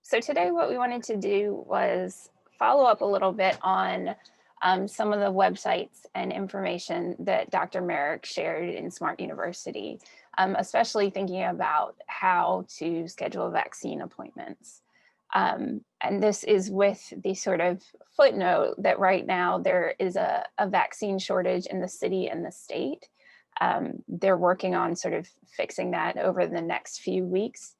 So today what we wanted to do was follow up a little bit on some of the websites and information that Dr. Merrick shared in Smart University, especially thinking about how to schedule vaccine appointments. And this is with the sort of footnote that right now there is a vaccine shortage in the city and the state. They're working on sort of fixing that over the next few weeks.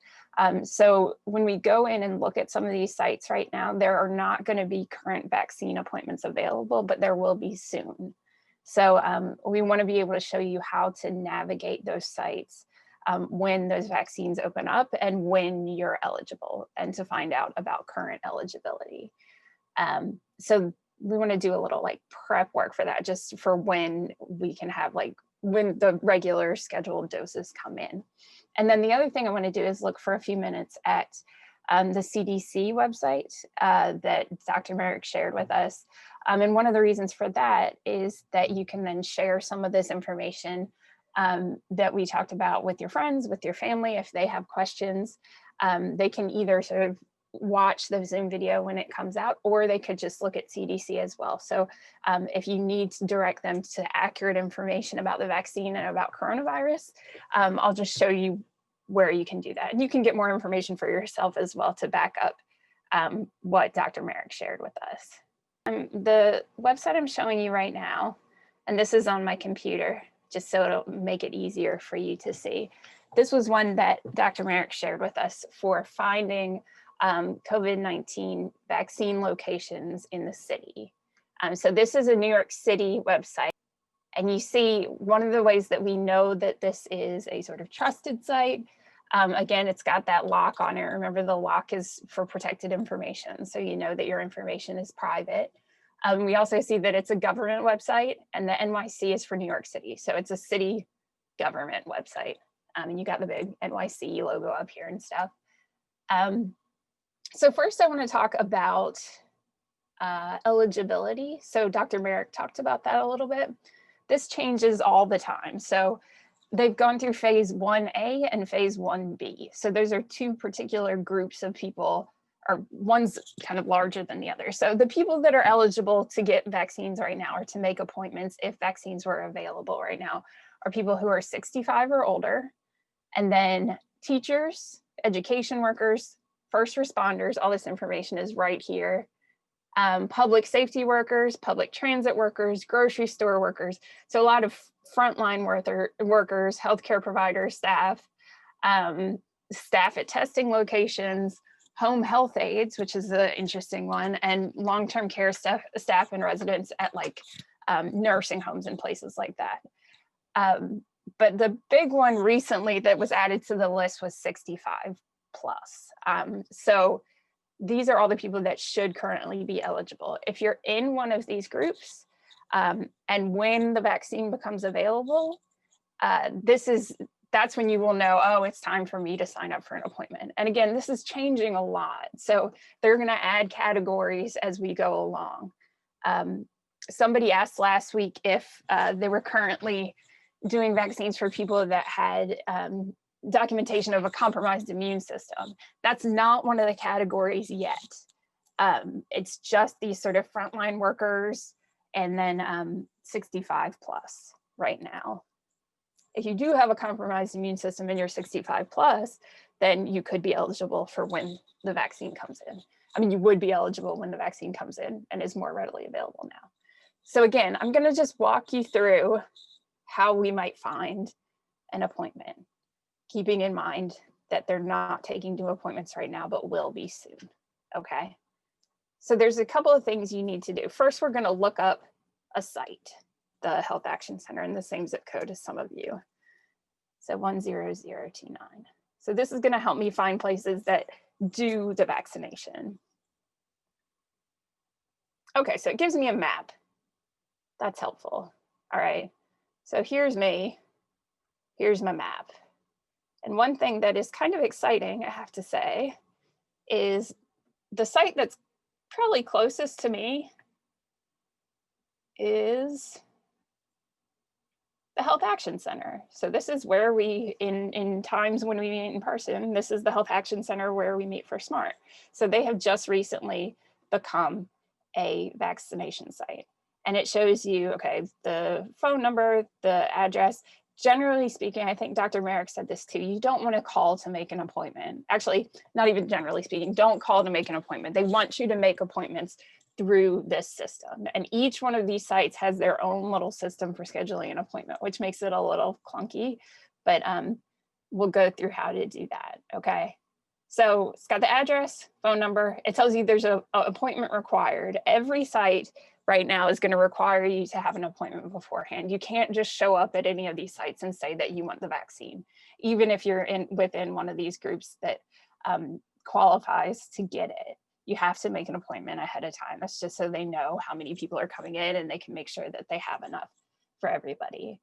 So when we go in and look at some of these sites right now, there are not going to be current vaccine appointments available, but there will be soon. So we want to be able to show you how to navigate those sites when those vaccines open up and when you're eligible, and to find out about current eligibility. So we want to do a little like prep work for that, just for when we can have when the regular scheduled doses come in. And then the other thing I want to do is look for a few minutes at the CDC website that Dr. Merrick shared with us. And one of the reasons for that is that you can then share some of this information that we talked about with your friends, with your family. If they have questions, they can either sort of watch the Zoom video when it comes out, or they could just look at CDC as well. So if you need to direct them to accurate information about the vaccine and about coronavirus, I'll just show you where you can do that. And you can get more information for yourself as well to back up what Dr. Merrick shared with us. The website I'm showing you right now, and this is on my computer, just so it'll make it easier for you to see. This was one that Dr. Merrick shared with us for finding COVID-19 vaccine locations in the city. So this is a New York City website. And you see one of the ways that we know that this is a sort of trusted site. Again, it's got that lock on it. Remember, the lock is for protected information, so you know that your information is private. We also see that it's a government website, and the NYC is for New York City. So it's a city government website. And you got the big NYC logo up here and stuff. So first I want to talk about eligibility. So Dr. Merrick talked about that a little bit. This changes all the time. So they've gone through phase 1A and phase 1B. So those are two particular groups of people, or one's kind of larger than the other. So the people that are eligible to get vaccines right now, or to make appointments if vaccines were available right now, are people who are 65 or older, and then teachers, education workers, first responders. All this information is right here. Public safety workers, public transit workers, grocery store workers. So a lot of frontline workers, healthcare providers, staff, staff at testing locations, home health aides, which is an interesting one, and long-term care staff and residents at nursing homes and places like that. But the big one recently that was added to the list was 65 plus. So these are all the people that should currently be eligible. If you're in one of these groups, and when the vaccine becomes available, that's when you will know, oh, it's time for me to sign up for an appointment. And again, this is changing a lot. So they're going to add categories as we go along. Somebody asked last week if they were currently doing vaccines for people that had documentation of a compromised immune system. That's not one of the categories yet. It's just these sort of frontline workers, and then 65 plus right now. If you do have a compromised immune system and you're 65 plus, then you could be eligible for when the vaccine comes in. I mean, you would be eligible when the vaccine comes in and is more readily available now. So again, I'm going to just walk you through how we might find an appointment, keeping in mind that they're not taking new appointments right now, but will be soon, okay? So there's a couple of things you need to do. First, we're gonna look up a site, the Health Action Center, in the same zip code as some of you. So 10029. So this is gonna help me find places that do the vaccination. Okay, so it gives me a map. That's helpful, all right? So here's me, here's my map. And one thing that is kind of exciting, I have to say, is the site that's probably closest to me is the Health Action Center. So this is where we, in times when we meet in person, this is the Health Action Center where we meet for SMART. So they have just recently become a vaccination site. And it shows you, okay, the phone number, the address. Generally speaking, I think Dr. Merrick said this too, you don't want to call to make an appointment. Actually, not even generally speaking, don't call to make an appointment. They want you to make appointments through this system. And each one of these sites has their own little system for scheduling an appointment, which makes it a little clunky, but we'll go through how to do that, okay? So it's got the address, phone number. It tells you there's an appointment required. Every site right now is going to require you to have an appointment beforehand. You can't just show up at any of these sites and say that you want the vaccine, even if you're within one of these groups that qualifies to get it. You have to make an appointment ahead of time. That's just so they know how many people are coming in and they can make sure that they have enough for everybody.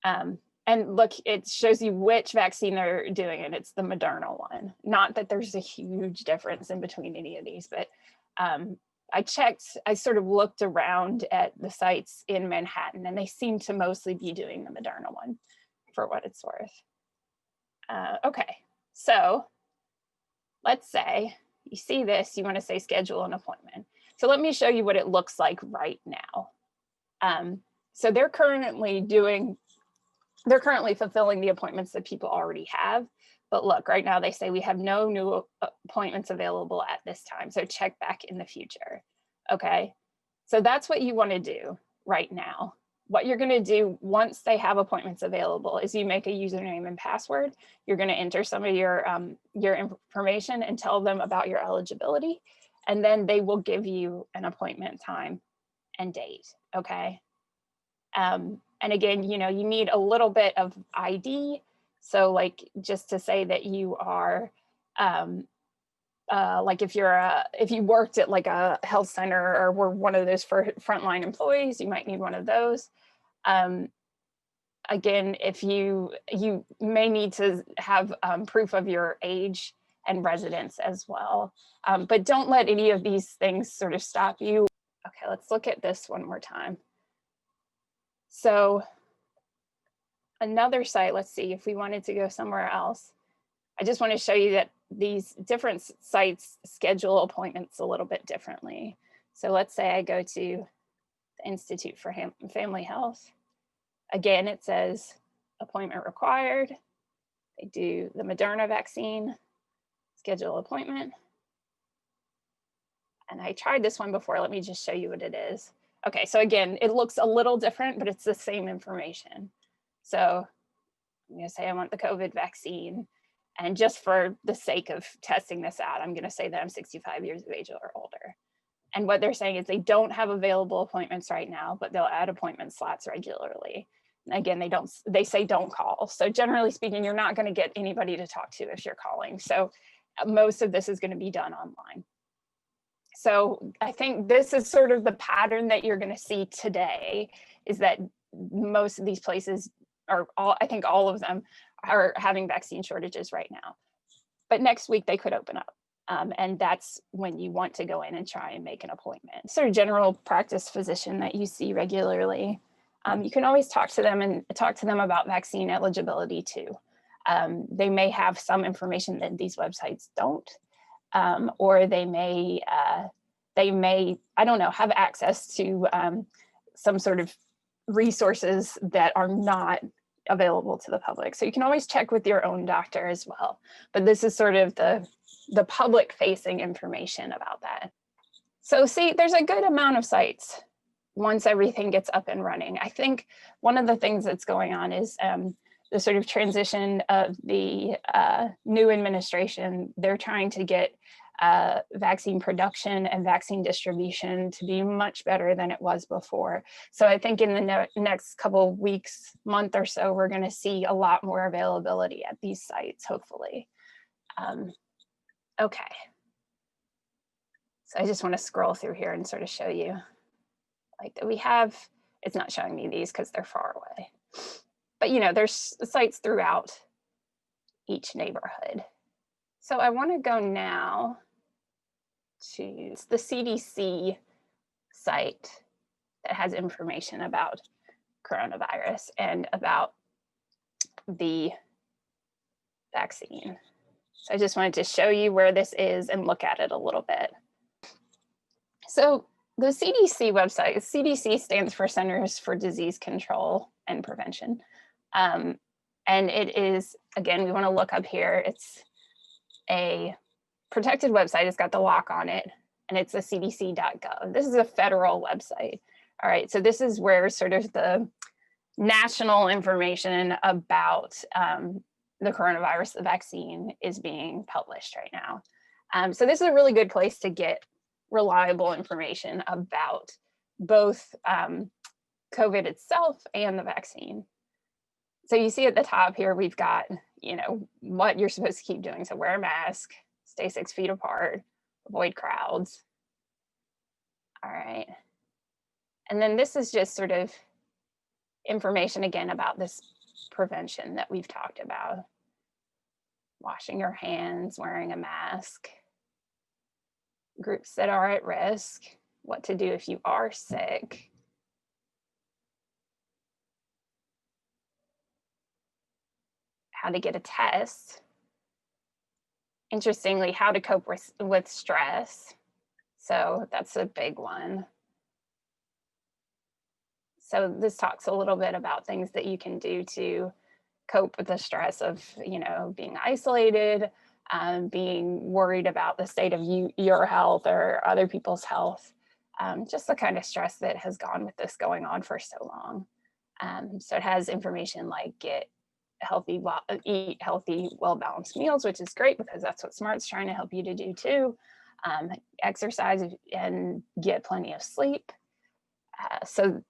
And look, it shows you which vaccine they're doing, and it's the Moderna one. Not that there's a huge difference in between any of these, but I sort of looked around at the sites in Manhattan, and they seem to mostly be doing the Moderna one, for what it's worth. Okay, so let's say you see this, you want to say schedule an appointment. So let me show you what it looks like right now. So they're currently fulfilling the appointments that people already have. But look, right now they say we have no new appointments available at this time. So check back in the future. Okay, so that's what you want to do right now. What you're going to do once they have appointments available is you make a username and password. You're going to enter some of your information and tell them about your eligibility, and then they will give you an appointment time and date. Okay. And again, you need a little bit of ID. So like just to say that you are like if you worked at like a health center or were one of those frontline employees, you might need one of those. Again, if you may need to have proof of your age and residence as well. But don't let any of these things sort of stop you. Okay, let's look at this one more time. So another site, let's see if we wanted to go somewhere else. I just want to show you that these different sites schedule appointments a little bit differently. So let's say I go to the Institute for Family Health. Again, it says appointment required. They do the Moderna vaccine, schedule appointment. And I tried this one before. Let me just show you what it is. Okay, so again, it looks a little different, but it's the same information. So I'm going to say I want the COVID vaccine. And just for the sake of testing this out, I'm going to say that I'm 65 years of age or older. And what they're saying is they don't have available appointments right now, but they'll add appointment slots regularly. And again, they say don't call. So generally speaking, you're not going to get anybody to talk to if you're calling. So most of this is going to be done online. So I think this is sort of the pattern that you're going to see today, is that most of these places I think all of them are having vaccine shortages right now. But next week they could open up. And that's when you want to go in and try and make an appointment. Sort of general practice physician that you see regularly. You can always talk to them about vaccine eligibility too. They may have some information that these websites don't, or they may, I don't know, have access to some sort of resources that are not available to the public. So you can always check with your own doctor as well. But this is sort of the public facing information about that. So see, there's a good amount of sites once everything gets up and running. I think one of the things that's going on is the sort of transition of the new administration. They're trying to get vaccine production and vaccine distribution to be much better than it was before. So I think in the next couple of weeks, month or so, we're going to see a lot more availability at these sites, hopefully. Okay. So I just want to scroll through here and sort of show you, like, that we have, it's not showing me these because they're far away. But there's sites throughout each neighborhood. So I want to go now to the CDC site that has information about coronavirus and about the vaccine. So I just wanted to show you where this is and look at it a little bit. So the CDC website, CDC stands for Centers for Disease Control and Prevention. And it is, again, we want to look up here. It's a protected website. It's got the lock on it, and it's a cdc.gov. This is a federal website. All right, so this is where sort of the national information about the coronavirus, the vaccine, is being published right now. So this is a really good place to get reliable information about both COVID itself and the vaccine. So you see at the top here, we've got, you know, what you're supposed to keep doing. So wear a mask, stay 6 feet apart, avoid crowds. All right. And then this is just sort of information again about this prevention that we've talked about. Washing your hands, wearing a mask, groups that are at risk, what to do if you are sick. How to get a test. Interestingly, how to cope with stress. So that's a big one. So this talks a little bit about things that you can do to cope with the stress of, you know, being isolated, being worried about the state of your health or other people's health, just the kind of stress that has gone with this going on for so long. So it has information like eat healthy, well-balanced meals, which is great because that's what SMART's trying to help you to do too. Exercise and get plenty of sleep. So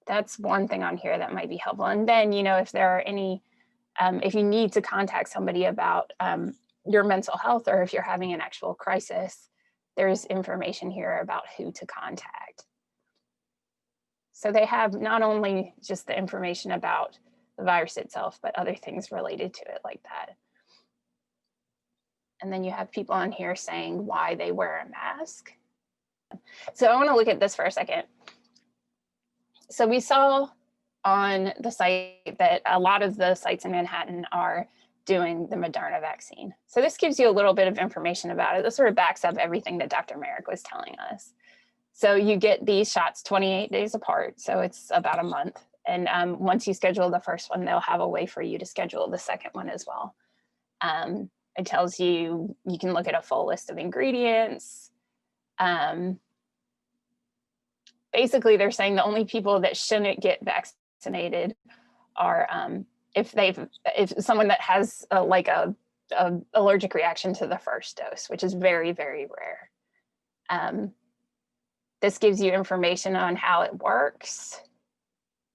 that's one thing on here that might be helpful. And then, you know, if there are any, if you need to contact somebody about your mental health, or if you're having an actual crisis, there's information here about who to contact. So they have not only just the information about the virus itself, but other things related to it like that. And then you have people on here saying why they wear a mask. So I want to look at this for a second. So we saw on the site that a lot of the sites in Manhattan are doing the Moderna vaccine. So this gives you a little bit of information about it. This sort of backs up everything that Dr. Merrick was telling us. So you get these shots 28 days apart. So it's about a month. And once you schedule the first one, they'll have a way for you to schedule the second one as well. It tells you, you can look at a full list of ingredients. Basically, they're saying the only people that shouldn't get vaccinated are if someone that has like a allergic reaction to the first dose, which is very, very rare. This gives you information on how it works.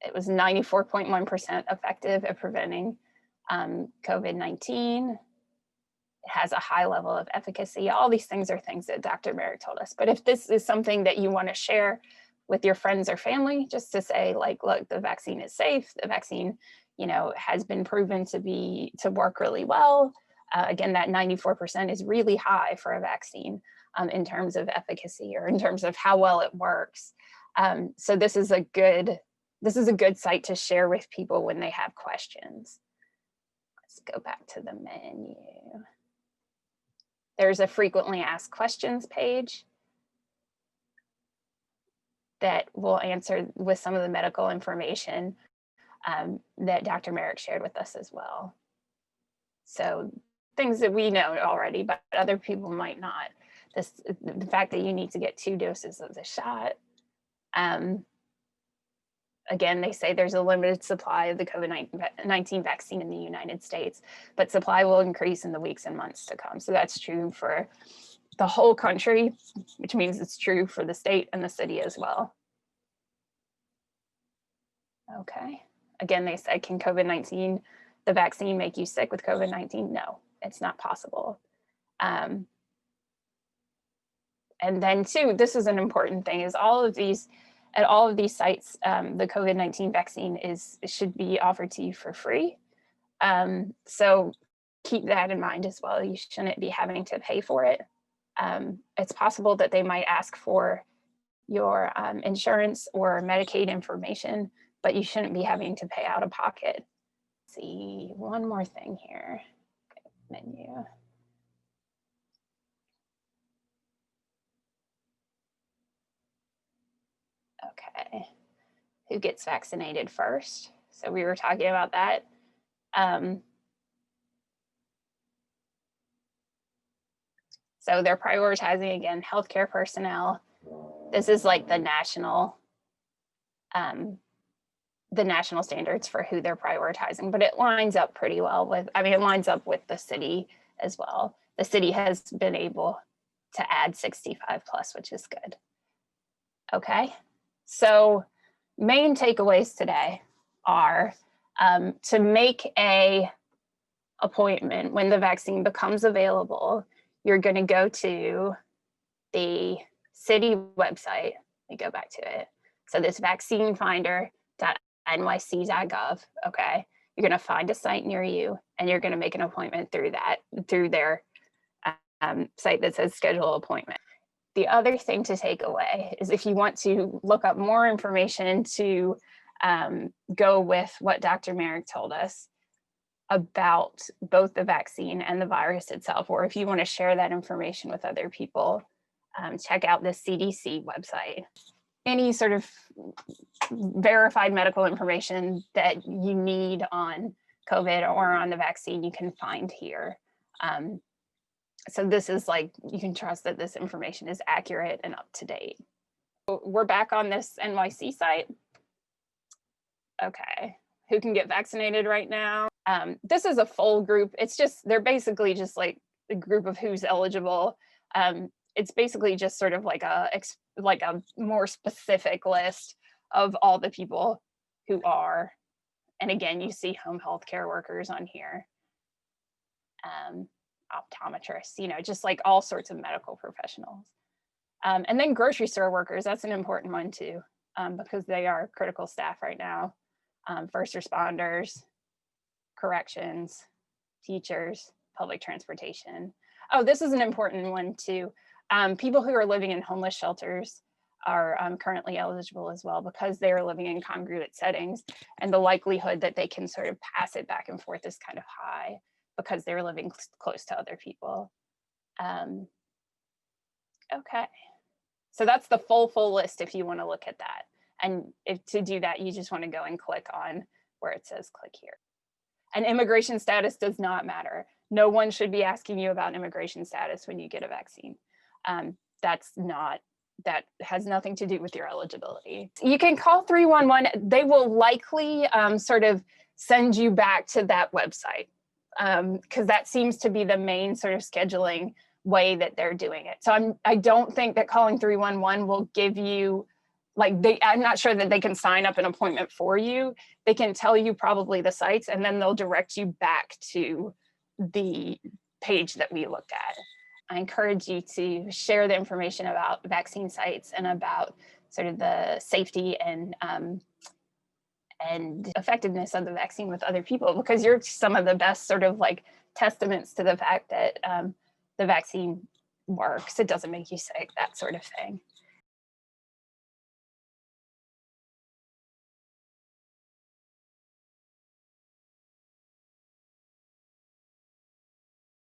It was 94.1% effective at preventing COVID-19. It has a high level of efficacy. All these things are things that Dr. Merrick told us. But if this is something that you want to share with your friends or family, just to say like, look, the vaccine is safe. The vaccine, you know, has been proven to work really well. Again, that 94% is really high for a vaccine in terms of efficacy or in terms of how well it works. So this is a good site to share with people when they have questions. Let's go back to the menu. There's a frequently asked questions page that will answer with some of the medical information that Dr. Merrick shared with us as well. So things that we know already, but other people might not. The fact that you need to get 2 doses of the shot. Again, they say there's a limited supply of the COVID-19 vaccine in the United States, but supply will increase in the weeks and months to come. So that's true for the whole country, which means it's true for the state and the city as well. Okay. Again, they said, can COVID-19, the vaccine, make you sick with COVID-19? No, it's not possible. And then too, this is an important thing, is at all of these sites, the COVID-19 vaccine should be offered to you for free. So keep that in mind as well. You shouldn't be having to pay for it. It's possible that they might ask for your insurance or Medicaid information but you shouldn't be having to pay out of pocket. Let's see, one more thing here. Okay, menu. Okay, who gets vaccinated first? So we were talking about that. So they're prioritizing, again, healthcare personnel. This is like the national standards for who they're prioritizing, but it lines up pretty well with, I mean, it lines up with the city as well. The city has been able to add 65 plus, which is good. Okay, so main takeaways today are to make a appointment when the vaccine becomes available, you're going to go to the city website. Let me go back to it. So this vaccinefinder.nyc.gov, okay? You're going to find a site near you and you're going to make an appointment through their site that says schedule appointment. The other thing to take away is if you want to look up more information to go with what Dr. Merrick told us about both the vaccine and the virus itself, or if you want to share that information with other people, check out the CDC website. Any sort of verified medical information that you need on COVID or on the vaccine, you can find here. So this is like, you can trust that this information is accurate and up to date. We're back on this NYC site. Okay, who can get vaccinated right now? This is a full group. It's just, they're basically just like a group of who's eligible. It's basically just sort of like a more specific list of all the people who are. And again, you see home health care workers on here, optometrists, you know, just like all sorts of medical professionals. And then grocery store workers, that's an important one too, because they are critical staff right now. First responders, corrections, teachers, public transportation. Oh, this is an important one too. People who are living in homeless shelters are currently eligible as well because they are living in congruent settings, and the likelihood that they can sort of pass it back and forth is kind of high because they're living close to other people. Okay, so that's the full list if you want to look at that. And to do that, you just want to go and click on where it says click here. And immigration status does not matter. No one should be asking you about immigration status when you get a vaccine. That has nothing to do with your eligibility. You can call 311. They will likely sort of send you back to that website because that seems to be the main sort of scheduling way that they're doing it. So I don't think that calling 311 will give you, like, I'm not sure that they can sign up an appointment for you. They can tell you probably the sites, and then they'll direct you back to the page that we looked at. I encourage you to share the information about vaccine sites and about sort of the safety and effectiveness of the vaccine with other people, because you're some of the best sort of like testaments to the fact that the vaccine works. It doesn't make you sick, that sort of thing.